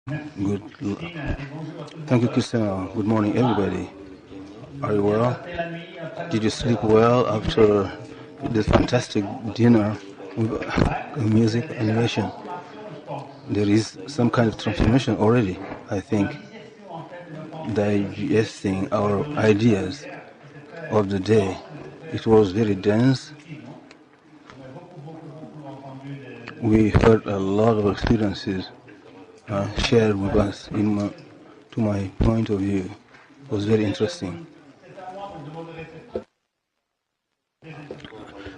Good. Thank you, Christina. Good morning, everybody. Are you well? Did you sleep well after the fantastic dinner with music animation? There is some kind of transformation already, I think. Digesting our ideas of the day. It was very dense. We heard a lot of experiences shared with us to my point of view. It was very interesting.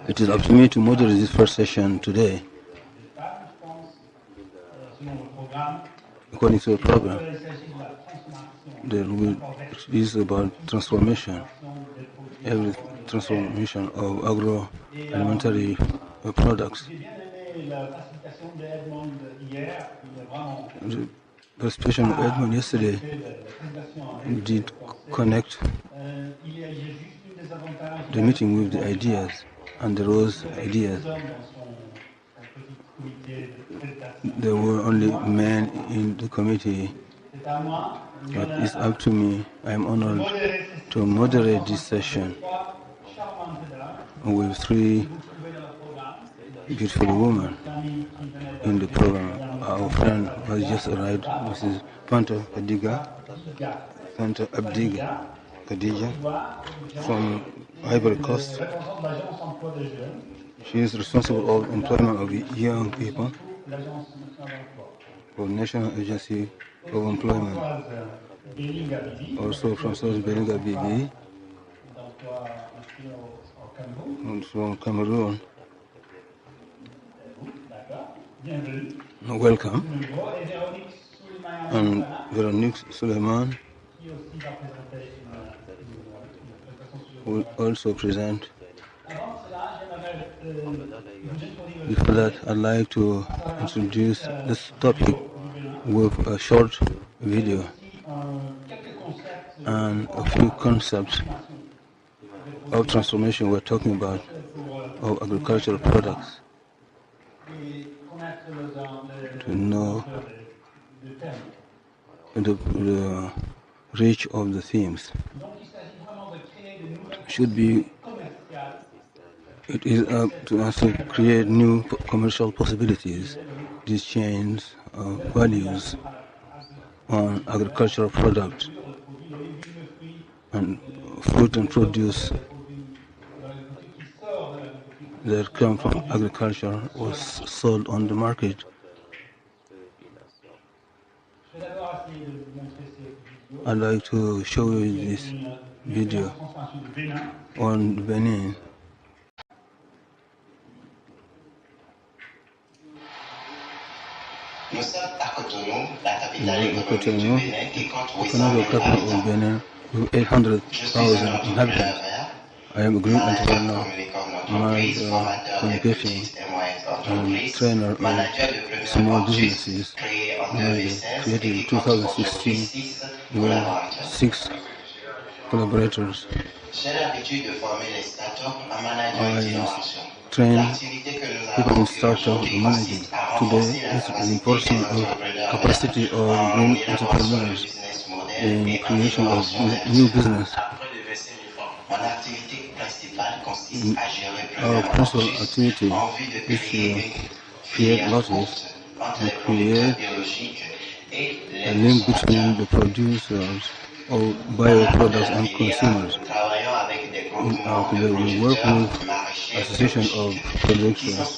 It is up to me to moderate this first session today. According to the program, it is about transformation, every transformation of agroalimentary products. The presentation of Edmond yesterday did connect the meeting with the ideas, and those ideas. There were only men in the committee, but it's up to me. I'm honored to moderate this session with three beautiful women in the program. Our friend has just arrived, Mrs. Panta Abdiga Khadija from Ivory Coast. She is responsible for employment of young people for National Agency of Employment. Also from South Belinga Bibi, from Cameroon. Welcome. And Veronique Suleiman will also present. Before that, I'd like to introduce this topic with a short video and a few concepts of transformation we're talking about of agricultural products to know the reach of the themes. It is up to us to create new commercial possibilities, these chains of values on agricultural products and fruit and produce that come from agriculture was sold on the market. I'd like to show you this video on Benin. Nous sommes à Cotonou, la capitale économique du Bénin, qui compte 800 000 habitants. 800,000 inhabitants. I am a great entrepreneur, communication and trainer of small businesses. Created in 2016 with 6 collaborators. I train people in startup managing. Today is the importance of capacity of green entrepreneurs in creation of new business. Our principal activity is to create losses and create a link between the producers of bioproducts and consumers. In our today, we work with Association of Producers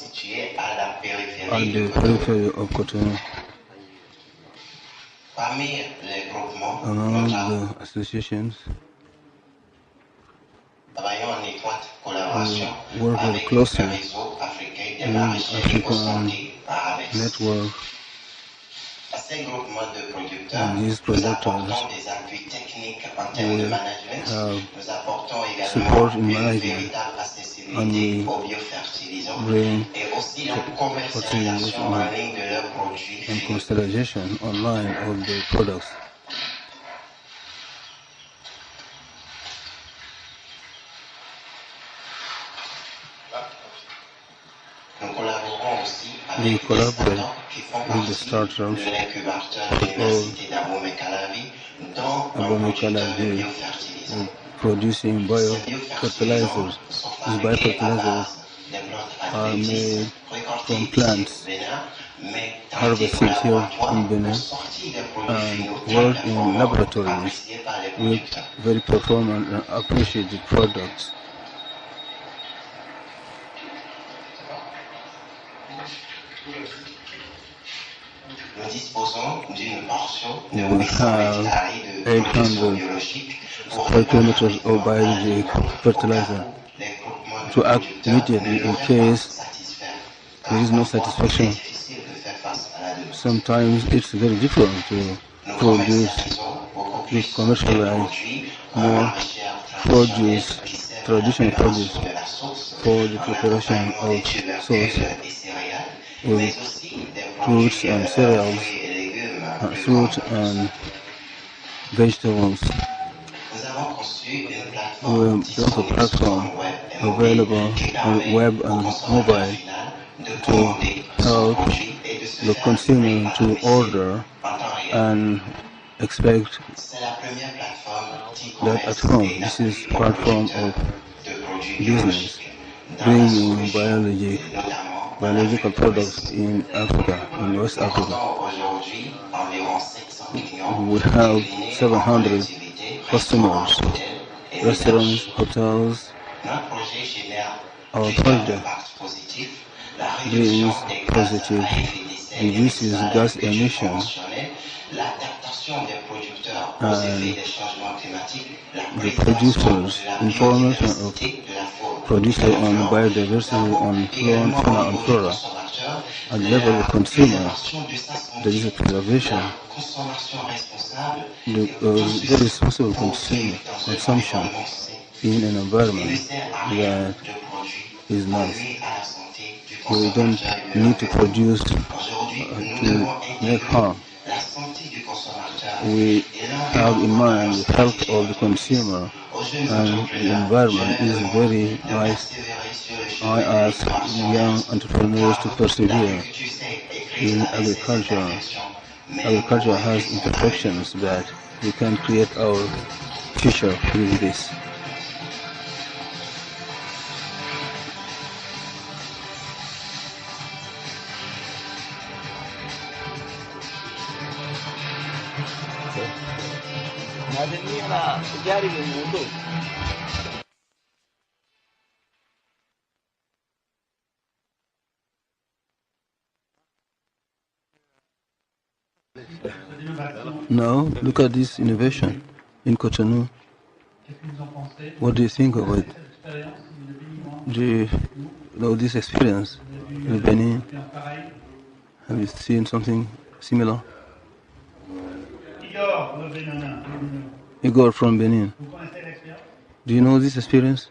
at the periphery of Cotonou. Among the associations, we work very closely with the African network. And these producers will have support in management, and we bring fertilization and commercialization online of the products. We collaborate with the startups or abomecalavi producing biofertilizers. These biofertilizers are made from plants harvested here in Benin and work in laboratories with very performant and appreciated products. We have 800 square kilometers of biologic fertilizer to act immediately in case there is no satisfaction. Sometimes it's very difficult to commercialize more produce, traditional produce for the preparation of sauce with fruits and cereals, fruit and vegetables. We built a platform available on web and mobile to help the consumer to order and expect that at home. This is platform of business, bringing biological products in Africa, in West Africa. We have 700 customers, restaurants, hotels. Our project brings positive, reduces gas emissions, and the producers, information of producers on biodiversity, on fauna and flora, at the level of consumer, there is a preservation, the responsible consumption in an environment that is nice. We don't need to produce to make harm. We have in mind the health of the consumer, and the environment is very nice. I ask young entrepreneurs to persevere in agriculture. Agriculture has imperfections, but we can create our future with this. Now, look at this innovation in Cotonou. What do you think of it? Do you know this experience in Benin? Have you seen something similar? Igor from Benin. Do you know this experience?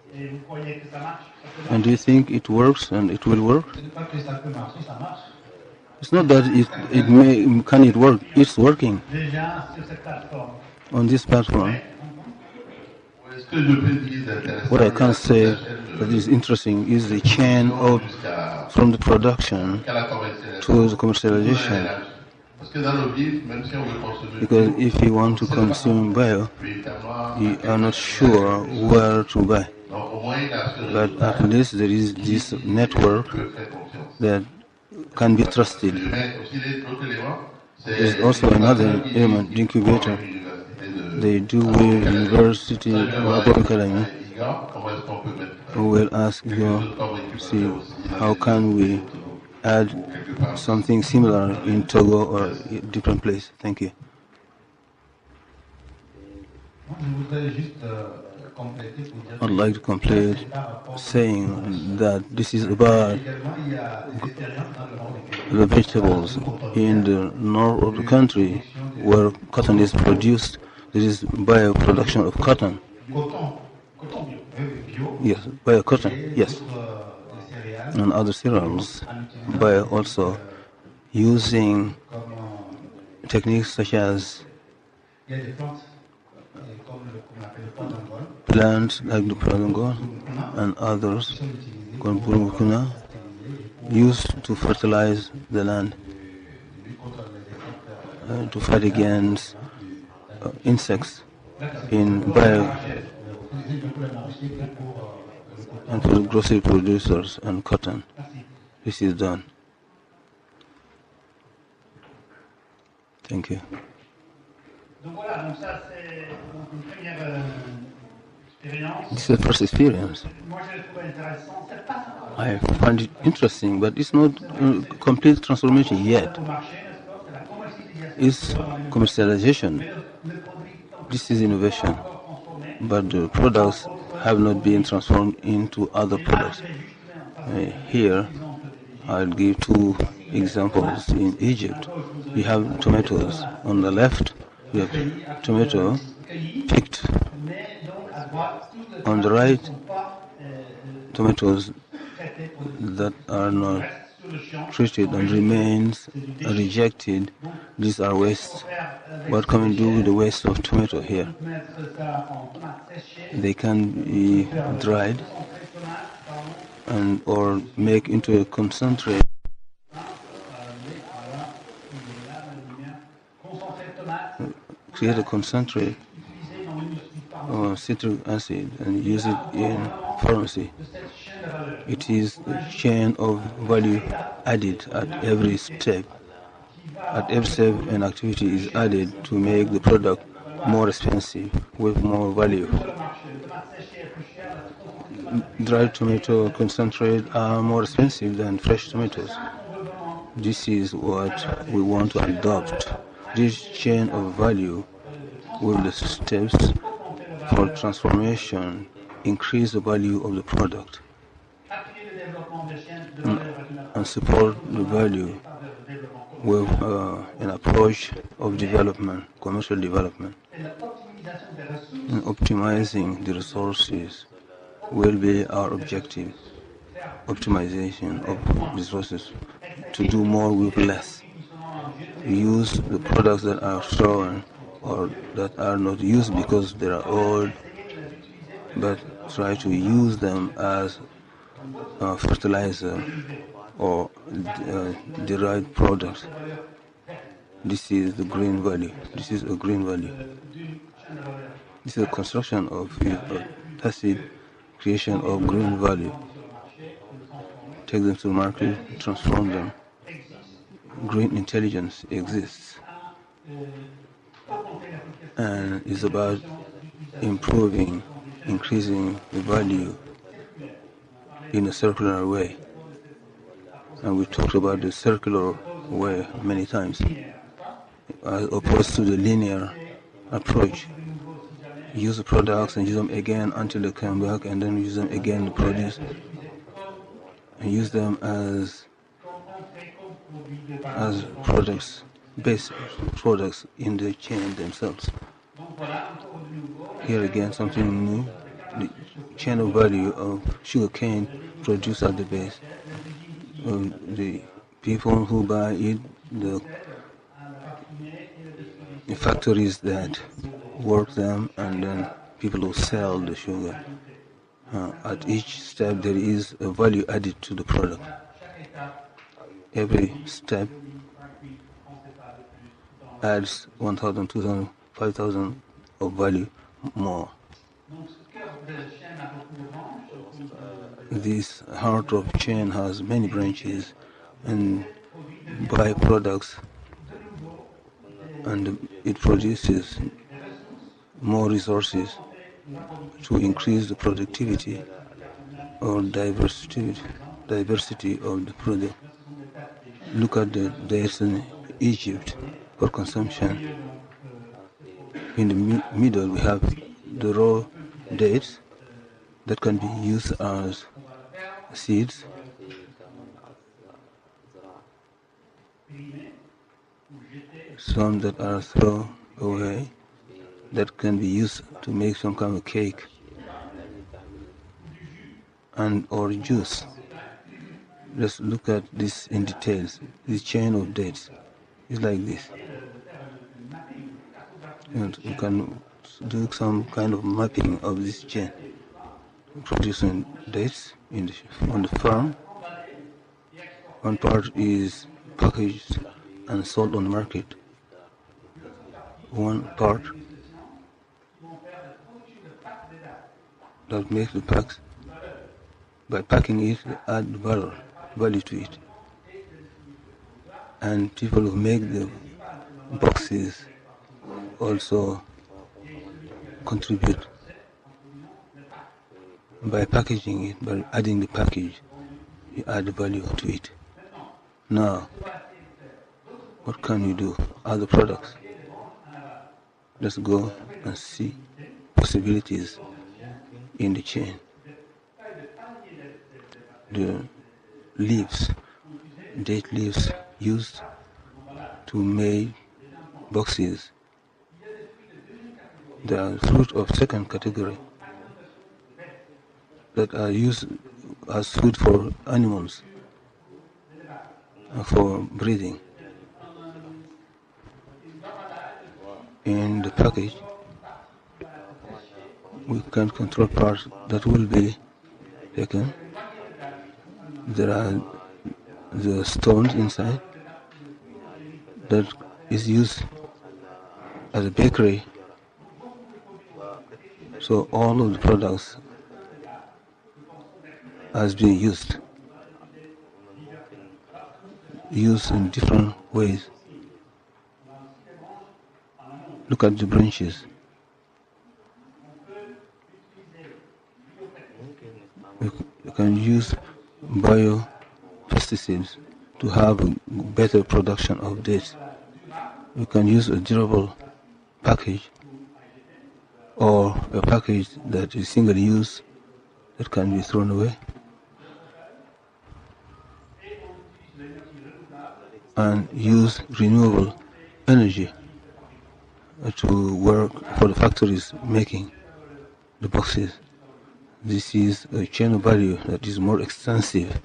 And do you think it works and it will work? It's not that can it work, it's working on this platform. What I can say that is interesting is the chain from the production to the commercialization. Because if you want to consume bio, you are not sure where to buy. But at least there is this network that can be trusted. There is also another element, the incubator. They do with University of Academy. We will ask you to see how can we add something similar in Togo or a different place. Thank you. I'd like to complete saying that this is about the vegetables in the north of the country where cotton is produced. There is bioproduction of cotton. Yes, bio-cotton, yes. And other cereals, bio also using techniques such as plants like the pralangon and others, used to fertilize the land. to fight against insects in bio and for grocery producers and cotton. This is done. Thank you. This is the first experience. I find it interesting, but it's not complete transformation yet. It's commercialization. This is innovation, but the products have not been transformed into other products. Here, I'll give two examples. In Egypt, we have tomatoes. On the left, we have tomato picked. On the right, tomatoes that are not treated and remains rejected. These are waste. What can we do with the waste of tomato here? They can be dried and or make into a concentrate. Create a concentrate of citric acid and use it in pharmacy. It is a chain of value added at every step. At every step, an activity is added to make the product more expensive with more value. Dried tomato concentrate are more expensive than fresh tomatoes. This is what we want to adopt. This chain of value with the steps for transformation increase the value of the product and support the value with an approach of development, commercial development. And optimizing the resources will be our objective. Optimization of resources to do more with less. Use the products that are thrown or that are not used because they are old, but try to use them as fertilizer or derived products. This is the green value. This is a green value. This is a construction of tacit creation of green value. Take them to the market, transform them. Green intelligence exists and is about improving, increasing the value in a circular way. And we talked about the circular way many times, as opposed to the linear approach. Use the products and use them again until they come back, and then use them again to produce, and use them as products, basic products in the chain themselves. Here again, something new. The chain of value of sugarcane produced at the base. The people who buy it, the factories that work them, and then people who sell the sugar. At each step, there is a value added to the product. Every step adds 1,000, 2,000, 5,000 of value more. This heart of chain has many branches and byproducts, and it produces more resources to increase the productivity or diversity of the product. Look at the dates in Egypt for consumption. In the middle, we have the raw dates that can be used as seeds. Some that are thrown away that can be used to make some kind of cake and or juice. Let's look at this in details. This chain of dates is like this. And you can do some kind of mapping of this chain. Producing dates on the farm. One part is packaged and sold on the market. one part that makes the packs. By packing it, they add value to it. And people who make the boxes also contribute by packaging it, by adding the package, you add value to it. Now, what can you do? Other products. Let's go and see possibilities in the chain. The leaves, date leaves used to make boxes. They are fruit of second category that are used as food for animals, for breeding. In the package, we can control parts that will be taken. There are the stones inside that is used as a bakery. So all of the products has been used in different ways. Look at the branches. You can use biopesticides to have a better production of dates. You can use a durable package or a package that is single use that can be thrown away. And use renewable energy to work for the factories making the boxes. This is a chain of value that is more extensive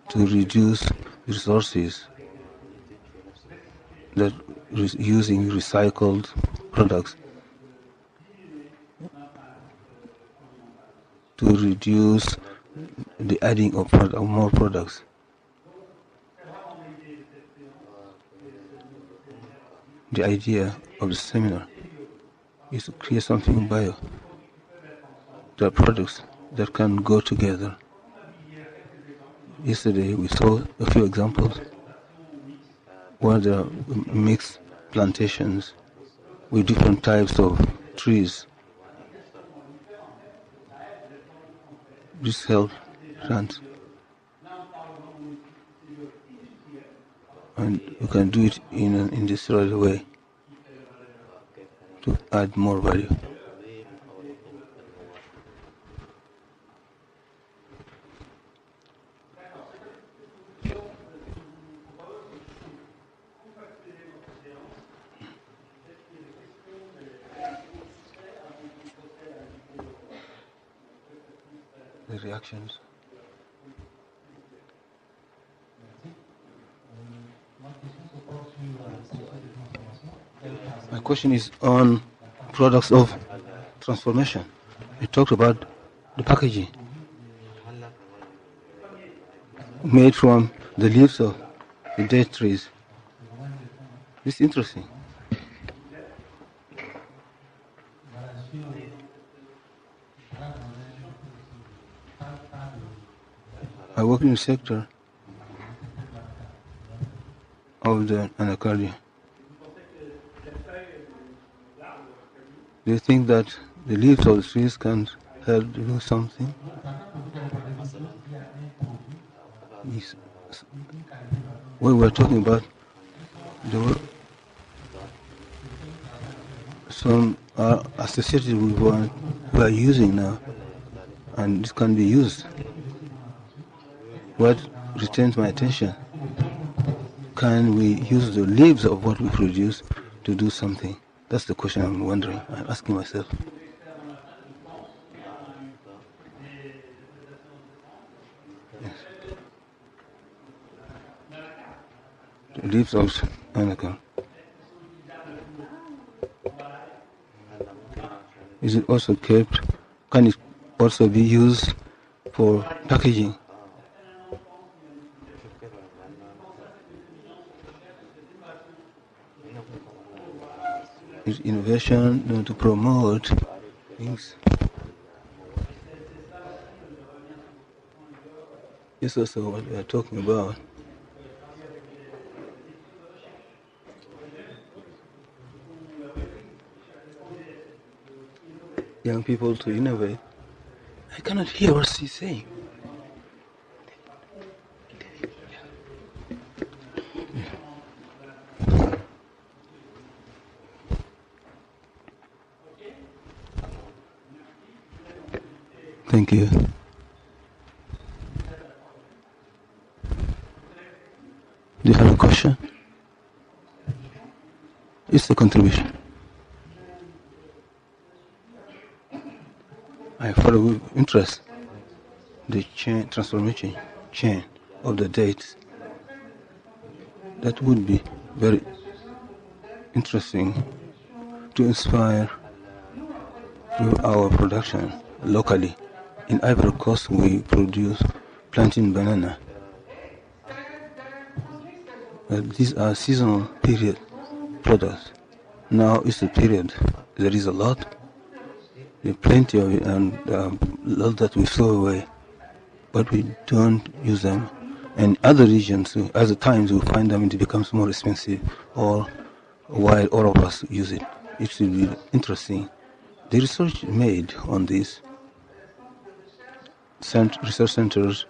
to reduce resources that using recycled products, to reduce the adding of more products. The idea of the seminar is to create something bio. There are products that can go together. Yesterday we saw a few examples where there are mixed plantations with different types of trees. This helps plants. And you can do it in an industrial way to add more value. The reactions. My question is on products of transformation. We talked about the packaging made from the leaves of the date trees. This is interesting. I work in the sector of the anacardium. Do you think that the leaves of the trees can help to do something? Yes. We were talking about some are associated with what we are using now, and this can be used. What retains my attention? Can we use the leaves of what we produce to do something? That's the question I'm wondering. I'm asking myself. Yes. The leaves of anacardium. Is it also kept? Can it also be used for packaging? innovation to promote things. This is also what we are talking about. Young people to innovate. I cannot hear what she's saying. Thank you. Do you have a question? It's a contribution. I follow with interest the transformation chain of the dates. That would be very interesting to inspire our production locally. In Ivory Coast, we produce plantain banana. These are seasonal period products. Now is the period. There is a lot. There are plenty of it, and a lot that we throw away, but we don't use them. And other regions, other times, we find them, it becomes more expensive, or while all of us use it. It should be interesting. The research made on this, research centers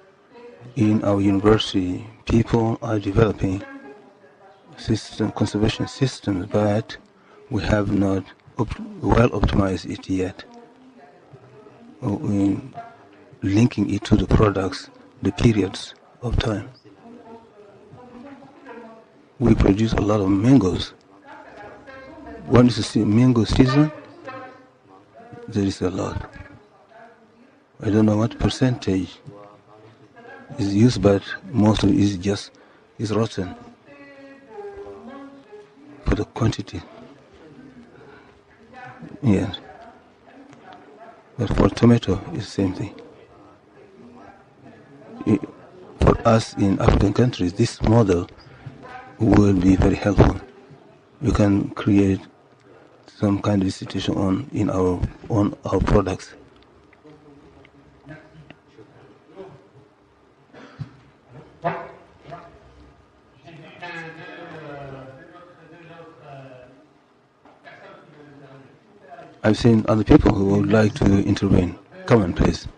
in our university, people are developing conservation systems, but we have not well optimized it yet. Linking it to the products, the periods of time. We produce a lot of mangoes. When is the mango season? There is a lot. I don't know what percentage is used, but most of it is rotten for the quantity. Yes. But for tomato, it's the same thing. For us in African countries, this model will be very helpful. We can create some kind of situation on our products. I've seen other people who would like to intervene. Come on, please.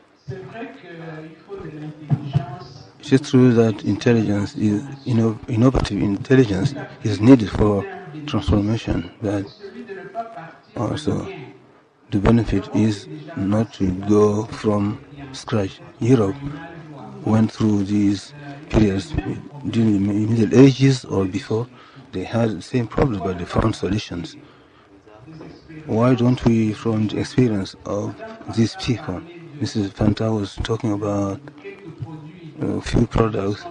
It is true that intelligence is innovative intelligence is needed for transformation, but also the benefit is not to go from scratch. Europe went through these periods during the Middle Ages or before. They had the same problems, but they found solutions. Why don't we, from the experience of these people, Mrs. Fanta was talking about a few products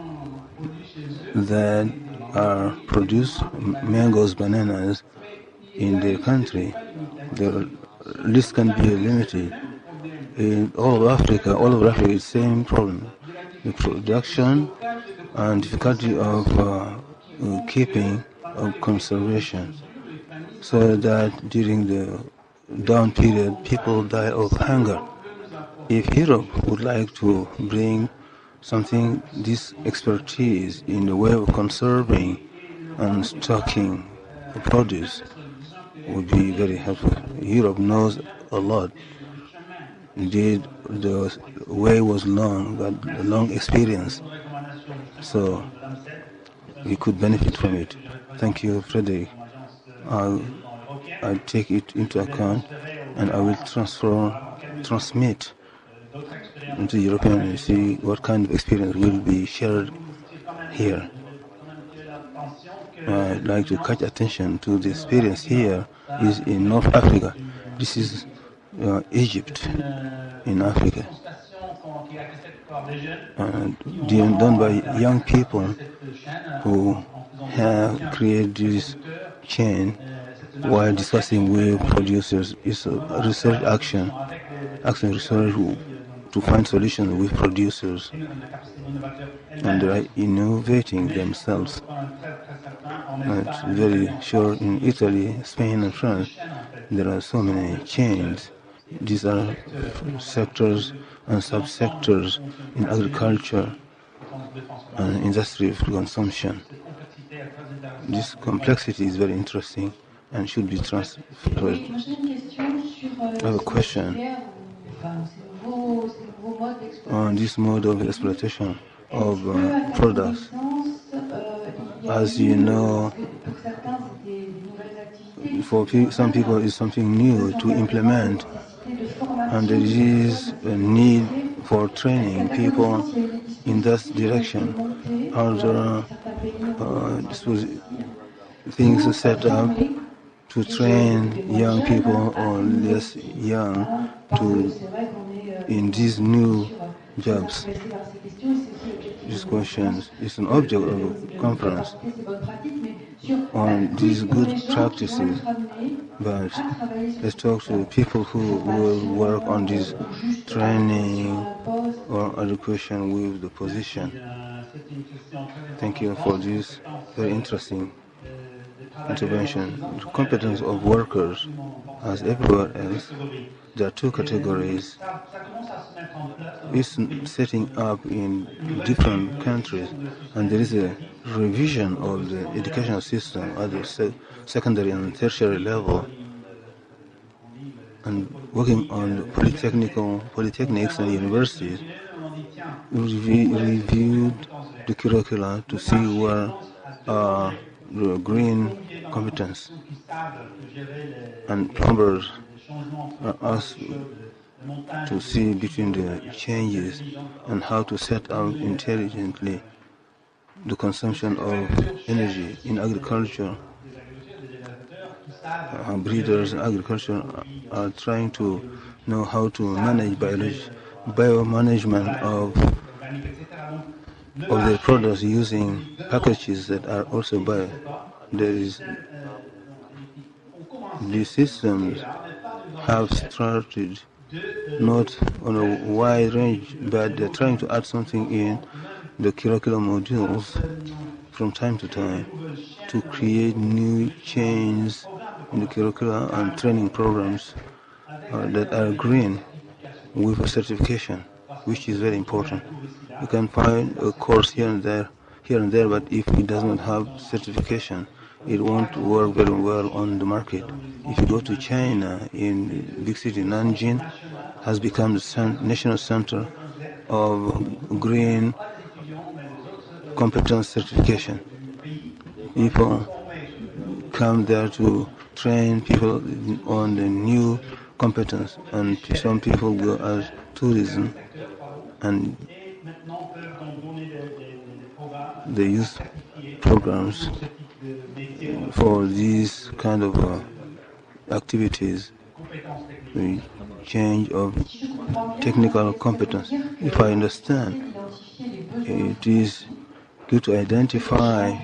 that are produced, mangoes, bananas, in their country. The list can be limited. In all of Africa is the same problem. The production and difficulty of keeping of conservation. So that during the down period, people die of hunger. If Europe would like to bring something, this expertise in the way of conserving and stocking the produce would be very helpful. Europe knows a lot. Indeed, the way was long, but a long experience. So we could benefit from it. Thank you, Frederick. I'll take it into account, and I will transmit into the European and see what kind of experience will be shared here. I'd like to catch attention to the experience here is in North Africa. This is Egypt in Africa. Done by young people who have created this chain while discussing with producers. It's a research action research to find solutions with producers, and they are innovating themselves. It's very sure in Italy, Spain, and France, there are so many chains. These are sectors and subsectors in agriculture and industry of consumption. This complexity is very interesting and should be transferred. I have a question on this mode of exploitation of products. As you know, for some people it's something new to implement, and there is a need for training people in that direction. Are there things set up to train young people or less young in these new jobs? These questions is an object of a conference on these good practices, but let's talk to people who will work on this training or education with the position. Thank you for this very interesting intervention. The competence of workers, as everywhere else, there are two categories. It's setting up in different countries, and there is a revision of the educational system at the secondary and tertiary level, and working on the polytechnics and universities. We reviewed the curricula to see where the green competence and plumbers are asked to see between the changes and how to set up intelligently the consumption of energy in agriculture. Breeders in agriculture are trying to know how to manage biomanagement of their products using packages that are also bio. These systems have started not on a wide range, but they're trying to add something in the curriculum modules from time to time to create new changes in the curricula and training programs that are green with a certification, which is very important. You can find a course here and there, but if it does not have certification, it won't work very well on the market. If you go to China, in big city Nanjing has become the national center of green competence certification. People come there to train people on the new competence, and some people go as tourism, and they use programs for these kind of activities, the change of technical competence. If I understand, it is good to identify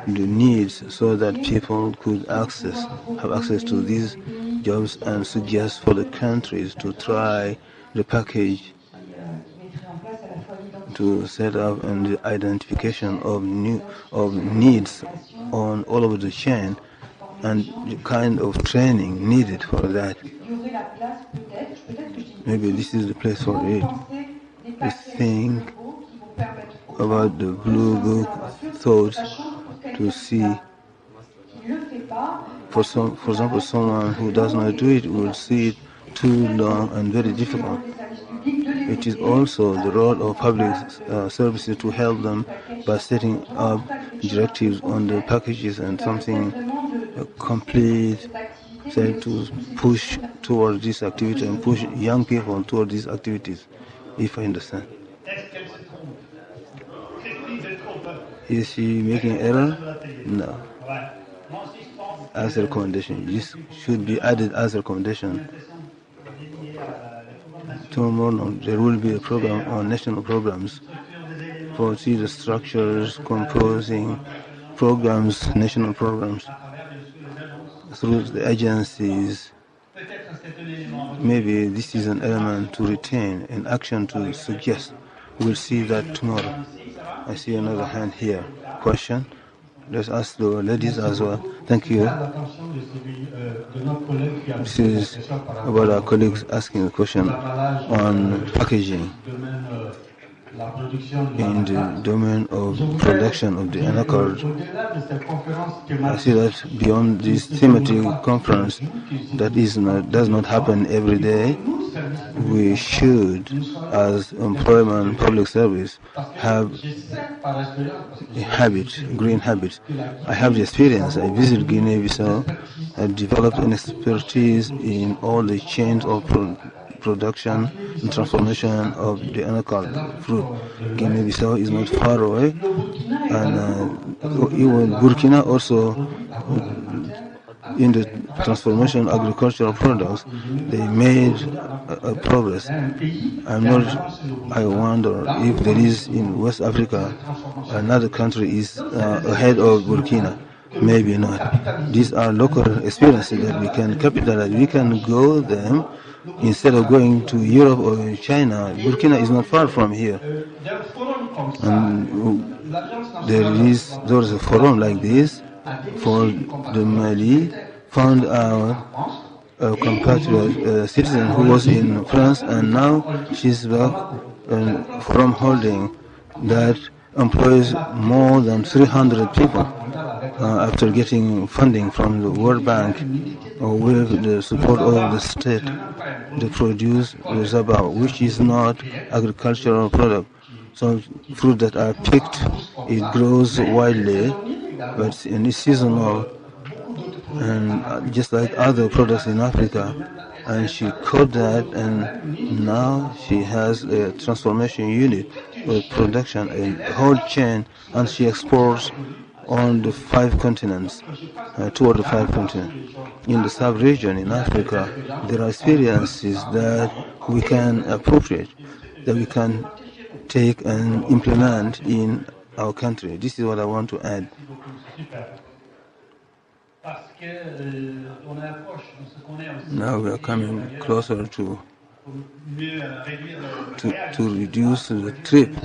the needs so that people could have access to these jobs and suggest for the countries to try the package to set up and the identification of needs on all over the chain and the kind of training needed for that. Maybe this is the place for it. To think about the blue book thoughts, to see, for example, someone who does not do it will see it too long and very difficult. It is also the role of public services to help them by setting up directives on the packages and something complete, say, to push towards this activity and push young people towards these activities, if I understand. Is she making error? No. As a recommendation. This should be added as a recommendation. Tomorrow there will be a program on national programs for the structures composing programs, national programs, through the agencies maybe this is an element to retain, an action to suggest. We'll see that tomorrow. I see another hand here. Question? Let's ask the ladies as well. Thank you. This is about our colleagues asking a question on packaging in the domain of production of the anacord. I see that beyond this thematic conference that does not happen every day, we should, as employment public service, have a habit, green habit. I have the experience. I visited Guinea-Bissau. I developed an expertise in all the chains of production and transformation of the anacord fruit. Guinea-Bissau is not far away, and even Burkina also, in the transformation of agricultural products, they made a progress. I wonder if there is in West Africa another country is ahead of Burkina. Maybe not. These are local experiences that we can capitalize. We can go them instead of going to Europe or China. Burkina is not far from here. And there is a forum like this for the Mali, found out a compatriot citizen who was in France, and now she's back from holding that employs more than 300 people after getting funding from the World Bank or with the support of the state. They produce resaba, which is not agricultural product. Some fruit that are picked, it grows widely, but it's seasonal, and just like other products in Africa. And she caught that, and now she has a transformation unit with production, a whole chain, and she exports on the 5 continents, toward the 5 continents. In the sub-region in Africa, there are experiences that we can appropriate, that we can take and implement in our country. This is what I want to add. Now we are coming closer to reduce the trip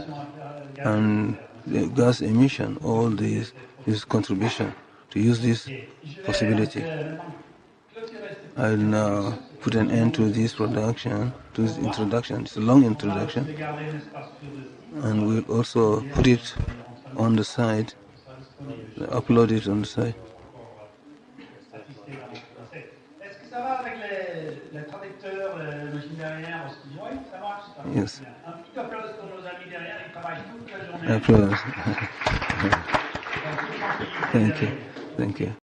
and the gas emission, all this contribution, to use this possibility. I'll now put an end to this production, to this introduction. It's a long introduction, and we'll also put it on the site, upload it on the site. Yes. Applause. Thank you. Thank you.